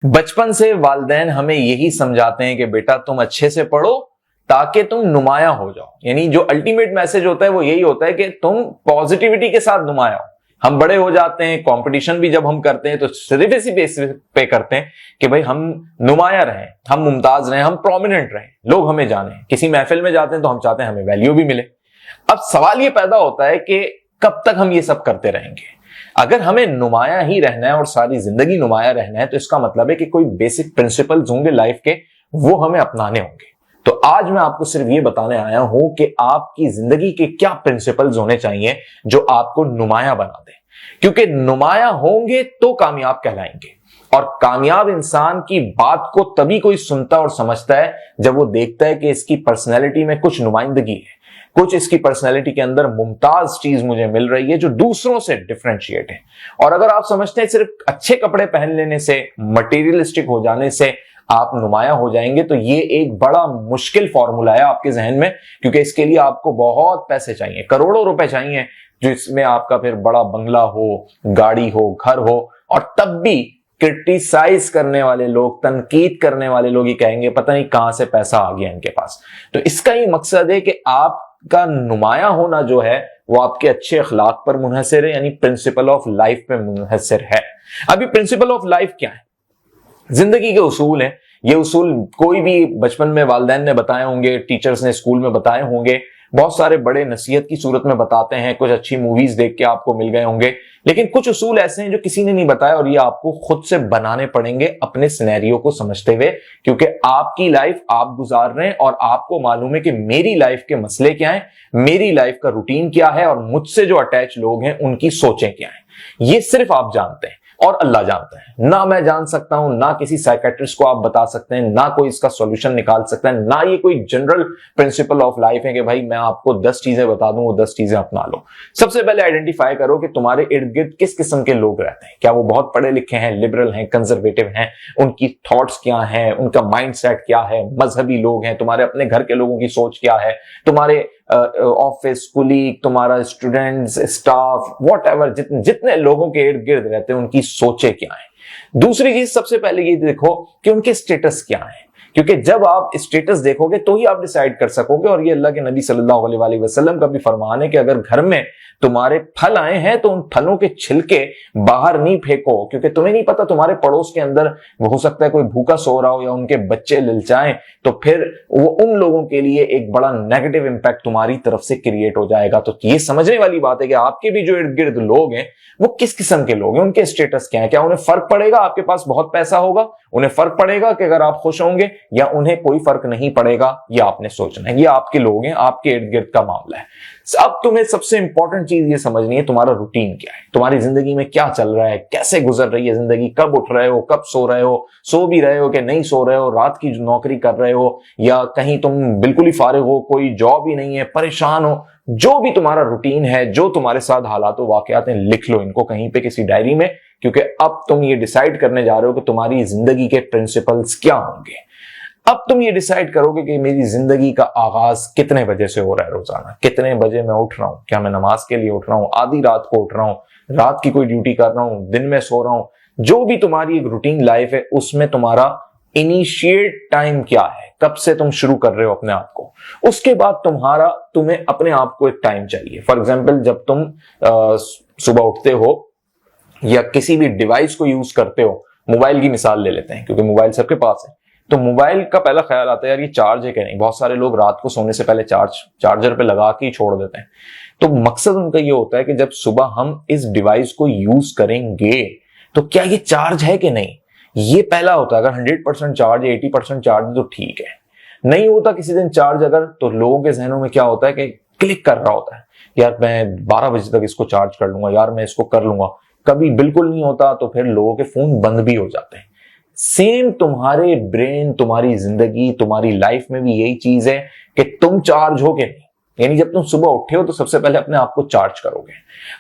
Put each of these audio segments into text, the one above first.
बचपन से वालिदैन हमें यही समझाते हैं कि बेटा तुम अच्छे से पढ़ो ताकि तुम नुमाया हो जाओ। यानी जो अल्टीमेट मैसेज होता है वो यही होता है कि तुम पॉजिटिविटी के साथ नुमाया हो। हम बड़े हो जाते हैं, कंपटीशन भी जब हम करते हैं तो सिर्फ इसी बेस पे करते हैं कि भाई हम नुमाया रहें, हम मुमताज रहें, हम प्रोमिनेंट रहें, लोग हमें जाने। किसी महफिल में जाते हैं तो हम चाहते हैं हमें वैल्यू भी मिले। अब सवाल ये पैदा होता है कि कब तक हम ये सब करते रहेंगे। अगर हमें नुमाया ही रहना है और सारी जिंदगी नुमाया रहना है तो इसका मतलब है कि कोई बेसिक प्रिंसिपल्स होंगे लाइफ के, वो हमें अपनाने होंगे। तो आज मैं आपको सिर्फ ये बताने आया हूं कि आपकी जिंदगी के क्या प्रिंसिपल्स होने चाहिए जो आपको नुमाया बना दे, क्योंकि नुमाया होंगे तो कामयाब कहलाएंगे। और कामयाब इंसान की बात को तभी कोई सुनता और समझता है जब वो देखता है कि इसकी पर्सनैलिटी में कुछ नुमाइंदगी है, कुछ इसकी पर्सनैलिटी के अंदर मुमताज चीज मुझे मिल रही है जो दूसरों से डिफरेंशिएट है। और अगर आप समझते हैं सिर्फ अच्छे कपड़े पहन लेने से, मटेरियलिस्टिक हो जाने से आप नुमाया हो जाएंगे, तो ये एक बड़ा मुश्किल फॉर्मूला है आपके जहन में, क्योंकि इसके लिए आपको बहुत पैसे चाहिए, करोड़ों रुपए चाहिए, जिसमें आपका फिर बड़ा बंगला हो, गाड़ी हो, घर हो। और तब भी क्रिटिसाइज करने वाले लोग, तनकीद करने वाले लोग ये कहेंगे पता नहीं कहां से पैसा आ गया इनके पास। तो इसका ही मकसद है कि आपका नुमाया होना जो है वो आपके अच्छे अखलाक पर मुनहसर है, यानी प्रिंसिपल ऑफ लाइफ पे मुनहसर है। अभी प्रिंसिपल ऑफ लाइफ क्या है? जिंदगी के उसूल हैं। ये उसूल कोई भी बचपन में वालिदैन ने बताए होंगे, टीचर्स ने स्कूल में बताए होंगे, बहुत सारे बड़े नसीहत की सूरत में बताते हैं, कुछ अच्छी मूवीज देख के आपको मिल गए होंगे। लेकिन कुछ उसूल ऐसे हैं जो किसी ने नहीं बताया और ये आपको खुद से बनाने पड़ेंगे अपने सिनेरियो को समझते हुए, क्योंकि आपकी लाइफ आप गुजार रहे हैं और आपको मालूम है कि मेरी लाइफ के मसले क्या हैं, मेरी लाइफ का रूटीन क्या है और मुझसे जो अटैच लोग हैं उनकी सोचें क्या हैं। ये सिर्फ आप जानते हैं और अल्लाह जानता है। ना मैं जान सकता हूं, ना किसी साइकेट्रिस्ट को आप बता सकते हैं, ना कोई इसका सॉल्यूशन निकाल सकता है, ना ये कोई जनरल प्रिंसिपल ऑफ लाइफ है कि भाई मैं आपको 10 चीजें बता दूं, वो 10 चीजें अपना लो। सबसे पहले आइडेंटिफाई करो कि तुम्हारे इर्द गिर्द किस किस्म के लोग रहते हैं। क्या वो बहुत पढ़े लिखे हैं, लिबरल हैं, कंजर्वेटिव हैं, उनकी थॉट्स क्या हैं, उनका माइंड सेट क्या है, मजहबी लोग हैं, तुम्हारे अपने घर के लोगों की सोच क्या है, तुम्हारे ऑफिस कुलीग, तुम्हारा स्टूडेंट्स, स्टाफ, व्हाटएवर, जितने लोगों के इर्द गिर्द रहते हैं उनकी सोचें क्या है। दूसरी चीज सबसे पहले ये देखो कि उनके स्टेटस क्या है, क्योंकि जब आप स्टेटस देखोगे तो ही आप डिसाइड कर सकोगे। और ये अल्लाह के नबी सल्लल्लाहु अलैहि वसल्लम का भी फरमान है कि अगर घर में तुम्हारे फल आए हैं तो उन फलों के छिलके बाहर नहीं फेंको, क्योंकि तुम्हें नहीं पता तुम्हारे पड़ोस के अंदर हो सकता है कोई भूखा सो रहा हो या उनके बच्चे ललचाएं, तो फिर वो उन लोगों के लिए एक बड़ा नेगेटिव इंपैक्ट तुम्हारी तरफ से क्रिएट हो जाएगा। तो ये समझने वाली बात है कि आपके भी जो इर्द गिर्द लोग हैं वो किस किस्म के लोग हैं, उनके स्टेटस क्या है। क्या उन्हें फर्क पड़ेगा आपके पास बहुत पैसा होगा, उन्हें फर्क पड़ेगा कि अगर आप खुश होंगे, या उन्हें कोई फर्क नहीं पड़ेगा? ये आपने सोचना है। ये आपके लोग हैं, आपके इर्द गिर्द का मामला है। अब तुम्हें सबसे इंपॉर्टेंट चीज ये समझनी है तुम्हारा रूटीन क्या है, तुम्हारी जिंदगी में क्या चल रहा है, कैसे गुजर रही है जिंदगी, कब उठ रहे हो, कब सो रहे हो, सो भी रहे हो कि नहीं सो रहे हो, रात की नौकरी कर रहे हो या कहीं तुम बिल्कुल ही फारिग हो, कोई जॉब ही नहीं है, परेशान हो। जो भी तुम्हारा रूटीन है, जो तुम्हारे साथ हालात वाकयात हैं, लिख लो इनको कहीं पे किसी डायरी में, क्योंकि अब तुम ये डिसाइड करने जा रहे हो कि तुम्हारी जिंदगी के प्रिंसिपल्स क्या होंगे। अब तुम ये डिसाइड करोगे कि मेरी जिंदगी का आगाज कितने बजे से हो रहा है, रोजाना कितने बजे मैं उठ रहा हूं, क्या मैं नमाज के लिए उठ रहा हूं, आधी रात को उठ रहा हूं, रात की कोई ड्यूटी कर रहा हूं, दिन में सो रहा हूं। जो भी तुम्हारी एक रूटीन लाइफ है उसमें तुम्हारा इनिशिएट टाइम क्या है, कब से तुम शुरू कर रहे हो अपने आप को। उसके बाद तुम्हें अपने आप को एक टाइम चाहिए। फॉर एग्जाम्पल, जब तुम सुबह उठते हो या किसी भी डिवाइस को यूज करते हो, मोबाइल की मिसाल ले लेते हैं क्योंकि मोबाइल सबके पास है, तो मोबाइल का पहला ख्याल आता है यार ये चार्ज है कि नहीं। बहुत सारे लोग रात को सोने से पहले चार्जर पे लगा के ही छोड़ देते हैं। तो मकसद उनका ये होता है कि जब सुबह हम इस डिवाइस को यूज करेंगे तो क्या ये चार्ज है कि नहीं, ये पहला होता है। अगर 100% चार्ज है, 80% चार्ज है तो ठीक है। नहीं होता किसी दिन चार्ज अगर, तो लोगों के जहनों में क्या होता है कि क्लिक कर रहा होता है, यार मैं 12 बजे तक इसको चार्ज कर लूंगा, यार मैं इसको कर लूंगा। कभी बिल्कुल नहीं होता तो फिर लोगों के फोन बंद भी हो जाते हैं। सेम तुम्हारे ब्रेन, तुम्हारी जिंदगी, तुम्हारी लाइफ में भी यही चीज है कि तुम चार्ज हो के नहीं। यानी जब तुम सुबह उठे हो तो सबसे पहले अपने आप को चार्ज करोगे,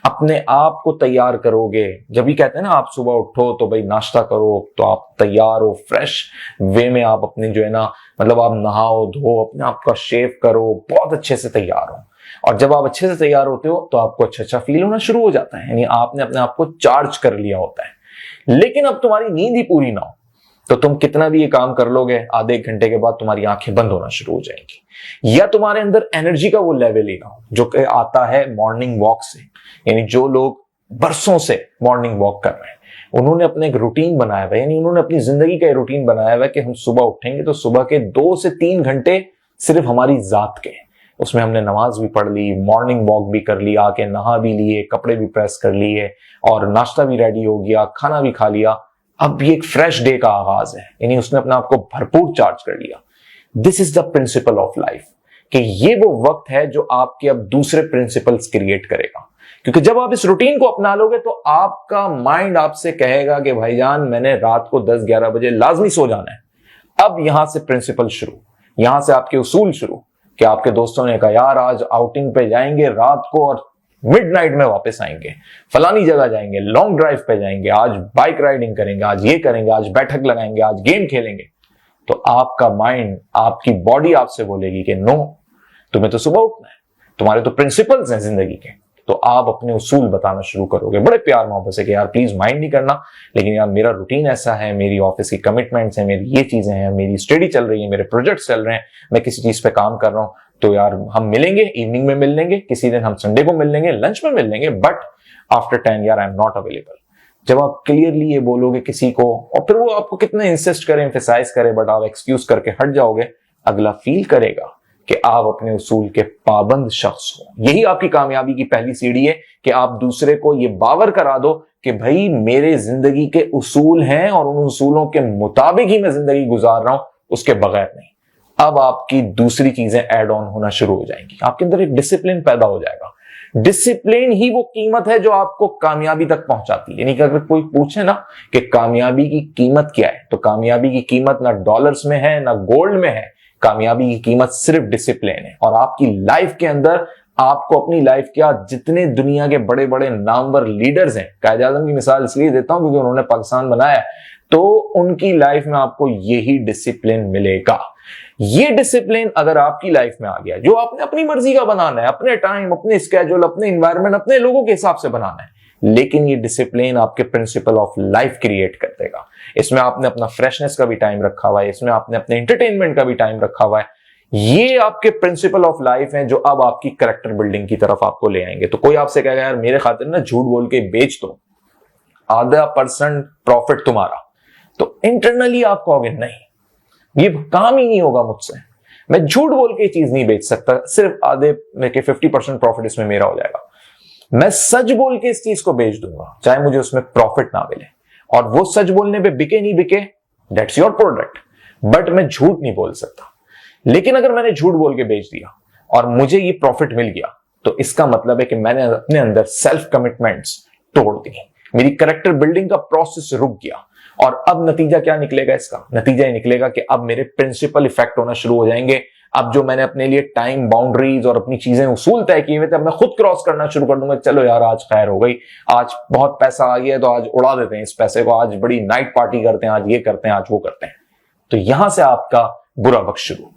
अपने आप को तैयार करोगे। जब भी कहते हैं ना आप सुबह उठो तो भाई नाश्ता करो, तो आप तैयार हो, फ्रेश वे में आप अपने जो है ना, मतलब आप नहाओ धो, अपने आप का शेव करो, बहुत अच्छे से तैयार हो। और जब आप अच्छे से तैयार होते हो तो आपको अच्छा फील होना शुरू हो जाता है, यानी आपने अपने आप को चार्ज कर लिया होता है। लेकिन अब तुम्हारी नींद ही पूरी ना हो, تو تم کتنا بھی یہ کام کر لو گے، آدھے ایک گھنٹے کے بعد تمہاری آنکھیں بند ہونا شروع ہو جائیں گی، یا تمہارے اندر انرجی کا وہ لیول ہی نہ ہو جو کہ آتا ہے مارننگ واک سے. یعنی جو لوگ برسوں سے مارننگ واک کر رہے ہیں، انہوں نے اپنے ایک روٹین بنایا ہوا ہے، یعنی انہوں نے اپنی زندگی کا روٹین بنایا ہوا ہے کہ ہم صبح اٹھیں گے تو صبح کے 2 سے 3 گھنٹے صرف ہماری ذات کے، اس میں ہم نے نماز بھی پڑھ لی، مارننگ واک بھی کر لی، آ کے نہا بھی لیے، کپڑے بھی پریس کر لیے اور ناشتہ بھی ریڈی ہو گیا، کھانا بھی کھا لیا. اب یہ ایک فریش ڈے کا آغاز ہے، یعنی اس نے اپنے آپ کو بھرپور چارج کر لیا. دس از دا پرنسپل آف لائف، کہ یہ وہ وقت ہے جو آپ کے اب دوسرے پرنسپلز کریٹ کرے گا. کیونکہ جب آپ اس روٹین کو اپنا لو گے تو آپ کا مائنڈ آپ سے کہے گا کہ بھائی جان میں نے رات کو 10-11 بجے لازمی سو جانا ہے. اب یہاں سے پرنسپل شروع، یہاں سے آپ کے اصول شروع، کہ آپ کے دوستوں نے کہا یار آج آؤٹنگ پہ جائیں گے رات کو اور مڈ نائٹ میں واپس آئیں گے، فلانی جگہ جائیں گے، لانگ ڈرائیو پہ جائیں گے، آج بائک رائڈنگ کریں گے، آج یہ کریں گے، آج بیٹھک لگائیں گے، آج گیم کھیلیں گے. تو آپ کا مائنڈ، آپ کی باڈی آپ سے بولے گی کہ نو، تمہیں تو صبح اٹھنا ہے، تمہارے تو پرنسپلز ہیں زندگی کے. تو آپ اپنے اصول بتانا شروع کرو گے بڑے پیار محبت سے کہ یار پلیز مائنڈ نہیں کرنا، لیکن یار میرا روٹین ایسا ہے، میری آفس کی کمٹمنٹس ہیں، میری یہ چیزیں ہیں، میری اسٹڈی چل رہی ہے، میرے پروجیکٹس چل رہے ہیں، میں کسی چیز پہ کام کر رہا ہوں، تو یار ہم ملیں گے، ایوننگ میں مل لیں گے، کسی دن ہم سنڈے کو مل لیں گے، لنچ میں مل لیں گے، بٹ آفٹر 10 یار آئی ایم ناٹ اویلیبل. جب آپ کلیئرلی یہ بولو گے کسی کو، اور پھر وہ آپ کو کتنے انسسٹ کرے، ایمفیسائز کرے، بٹ آپ ایکسکیوز کر کے ہٹ جاؤ گے، اگلا فیل کرے گا کہ آپ اپنے اصول کے پابند شخص ہو. یہی آپ کی کامیابی کی پہلی سیڑھی ہے کہ آپ دوسرے کو یہ باور کرا دو کہ بھائی میرے زندگی کے اصول ہیں اور ان اصولوں کے مطابق ہی میں زندگی گزار رہا ہوں، اس کے بغیر نہیں. اب آپ کی دوسری چیزیں ایڈ آن ہونا شروع ہو جائیں گی، آپ کے اندر ایک ڈسپلن پیدا ہو جائے گا. ڈسپلن ہی وہ قیمت ہے جو آپ کو کامیابی تک پہنچاتی ہے. یعنی کہ اگر کوئی پوچھے نا کہ کامیابی کی قیمت کیا ہے، تو کامیابی کی قیمت نہ ڈالرز میں ہے نہ گولڈ میں ہے، کامیابی کی قیمت صرف ڈسپلن ہے. اور آپ کی لائف کے اندر آپ کو اپنی لائف کیا، جتنے دنیا کے بڑے بڑے نامور لیڈرز ہیں، قائد اعظم کی مثال اس لیے دیتا ہوں کیونکہ انہوں نے پاکستان بنایا، تو ان کی لائف میں آپ کو یہی ڈسپلن ملے گا. یہ ڈسپلن اگر آپ کی لائف میں آ گیا، جو آپ نے اپنی مرضی کا بنانا ہے، اپنے ٹائم، اپنے اسکیجول، اپنے انوائرمنٹ، اپنے لوگوں کے حساب سے بنانا ہے، لیکن یہ ڈسپلن آپ کے پرنسپل آف لائف کریٹ کر دے گا. اس میں آپ نے اپنا فریشنس کا بھی ٹائم رکھا ہوا ہے، اس میں آپ نے اپنے انٹرٹینمنٹ کا بھی ٹائم رکھا ہوا ہے. یہ آپ کے پرنسپل آف لائف ہیں جو اب آپ کی کریکٹر بلڈنگ کی طرف آپ کو لے آئیں گے. تو کوئی آپ سے کہے گا یار میرے خاطر نا جھوٹ بول کے بیچ دو، آدھا % پروفٹ تمہارا، تو انٹرنلی آپ کہو گے نہیں، یہ کام ہی نہیں ہوگا مجھ سے، میں جھوٹ بول کے چیز نہیں بیچ سکتا، صرف آدھے میں کہ 50% پروفٹ اس میں میرا ہو جائے گا. میں سچ بول کے اس چیز کو بیچ دوں گا چاہے مجھے اس میں پروفٹ نہ ملے، اور وہ سچ بولنے پہ بکے نہیں بکے دیٹس یور پروڈکٹ، بٹ میں جھوٹ نہیں بول سکتا. لیکن اگر میں نے جھوٹ بول کے بیچ دیا اور مجھے یہ پروفٹ مل گیا، تو اس کا مطلب ہے کہ میں نے اپنے اندر سیلف کمٹمنٹس توڑ دی، میری کریکٹر بلڈنگ کا پروسیس رک گیا. اور اب نتیجہ کیا نکلے گا؟ اس کا نتیجہ یہ نکلے گا کہ اب میرے پرنسپل افیکٹ ہونا شروع ہو جائیں گے. اب جو میں نے اپنے لیے ٹائم باؤنڈریز اور اپنی چیزیں اصول طے کیے ہوئے تھے، اب میں خود کراس کرنا شروع کر دوں گا. چلو یار آج خیر ہو گئی، آج بہت پیسہ آ گیا ہے تو آج اڑا دیتے ہیں اس پیسے کو، آج بڑی نائٹ پارٹی کرتے ہیں، آج یہ کرتے ہیں، آج وہ کرتے ہیں. تو یہاں سے آپ کا برا وقت شروع.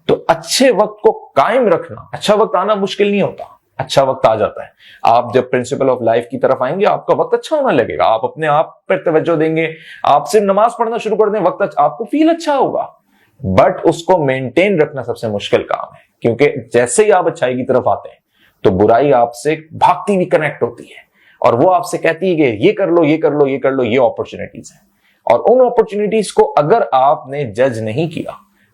تو اچھے وقت کو قائم رکھنا، اچھا وقت آنا مشکل نہیں ہوتا، اچھا وقت آ جاتا ہے. آپ جب پرنسپل آف لائف کی طرف آئیں گے آپ کا وقت اچھا ہونا لگے گا، آپ اپنے آپ پر توجہ دیں گے، آپ صرف نماز پڑھنا شروع کر دیں، وقت آپ کو فیل اچھا ہوگا. بٹ اس کو مینٹین رکھنا سب سے مشکل کام ہے، کیونکہ جیسے ہی آپ اچھائی کی طرف آتے ہیں تو برائی آپ سے بھاگتی ہوئی کنیکٹ ہوتی ہے، اور وہ آپ سے کہتی ہے کہ یہ کر لو، یہ کر لو، یہ کر لو، یہ اپرچونٹیز ہیں. اور ان اپرچونٹیز کو اگر آپ نے جج نہیں کیا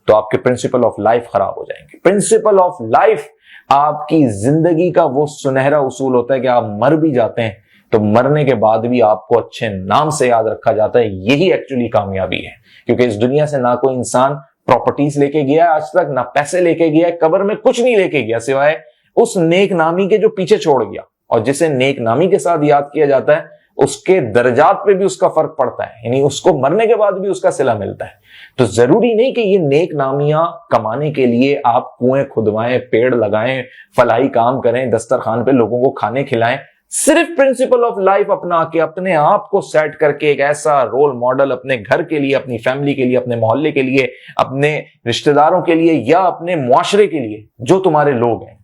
تو آپ کے پرنسپل آف لائف خراب ہو جائیں گے. پرنسپل آف لائف آپ کی زندگی کا وہ سنہرا اصول ہوتا ہے کہ آپ مر بھی جاتے ہیں تو مرنے کے بعد بھی آپ کو اچھے نام سے یاد رکھا جاتا ہے. یہی ایکچولی کامیابی ہے، کیونکہ اس دنیا سے نہ کوئی انسان پراپرٹیز لے کے گیا آج تک، نہ پیسے لے کے گیا، قبر میں کچھ نہیں لے کے گیا سوائے اس نیک نامی کے جو پیچھے چھوڑ گیا. اور جسے نیک نامی کے ساتھ یاد کیا جاتا ہے اس کے درجات پہ بھی اس کا فرق پڑتا ہے، یعنی اس کو مرنے کے بعد بھی اس کا صلہ ملتا ہے. تو ضروری نہیں کہ یہ نیک نامیاں کمانے کے لیے آپ کنویں کھدوائیں، پیڑ لگائیں، فلاحی کام کریں، دسترخوان پہ لوگوں کو کھانے کھلائیں. صرف پرنسپل آف لائف اپنا کے اپنے آپ کو سیٹ کر کے ایک ایسا رول ماڈل اپنے گھر کے لیے، اپنی فیملی کے لیے، اپنے محلے کے لیے، اپنے رشتہ داروں کے لیے یا اپنے معاشرے کے لیے، جو تمہارے لوگ ہیں،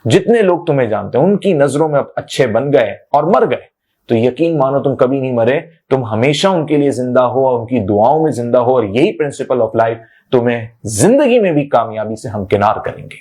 جتنے لوگ تمہیں جانتے ہیں ان کی نظروں میں اچھے بن گئے اور مر گئے، تو یقین مانو تم کبھی نہیں مرے، تم ہمیشہ ان کے لیے زندہ ہو اور ان کی دعاؤں میں زندہ ہو، اور یہی پرنسپل آف لائف تمہیں زندگی میں بھی کامیابی سے ہمکنار کریں گے۔